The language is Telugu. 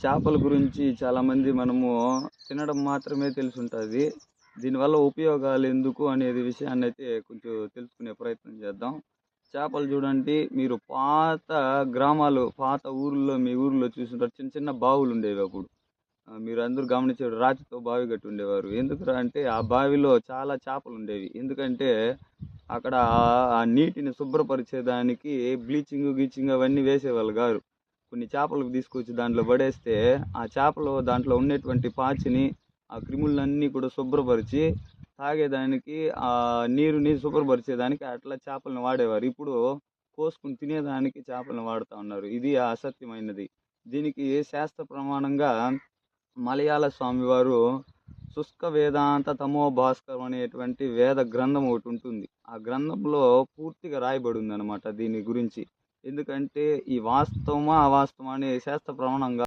చేపల గురించి చాలామంది మనము తినడం మాత్రమే తెలిసుంటది. దీనివల్ల ఉపయోగాలు ఎందుకు అనేది విషయాన్నయితే కొంచెం తెలుసుకునే ప్రయత్నం చేద్దాం. చేపలు చూడండి, మీరు పాత గ్రామాలు, పాత ఊర్లో మీ ఊర్లో చూసుంటారు చిన్న చిన్న బావులుండేవి అప్పుడు. మీరందరూ గమనించారు రాతితో బావి కట్టి ఉండేవారు. ఎందుకురా అంటే ఆ బావిలో చాలా చేపలుండేవి. ఎందుకంటే అక్కడ ఆ నీటిని శుభ్రపరిచేదానికి బ్లీచింగ్, గీచింగ్ అవన్నీ వేసేవాళ్ళు గాదు. కొన్ని చేపలకు తీసుకొచ్చి దాంట్లో పడేస్తే, ఆ చేపలు దాంట్లో ఉన్నటువంటి పాచిని, ఆ క్రిములన్నీ కూడా శుభ్రపరిచి, తాగేదానికి ఆ నీరుని శుభ్రపరిచేదానికి అట్లా చేపలను వాడేవారు. ఇప్పుడు కోసుకొని తినేదానికి చేపలను వాడుతా ఉన్నారు. ఇది అసత్యమైనది. దీనికి శాస్త్ర ప్రమాణంగా మలయాళ స్వామివారు శుష్క వేదాంత తమో భాస్కరం అనేటువంటి వేద గ్రంథం ఒకటి ఉంటుంది. ఆ గ్రంథంలో పూర్తిగా రాయబడి ఉందన్నమాట దీని గురించి. ఎందుకంటే ఈ వాస్తవమా అవాస్తవమా అనే శాస్త్ర ప్రమాణంగా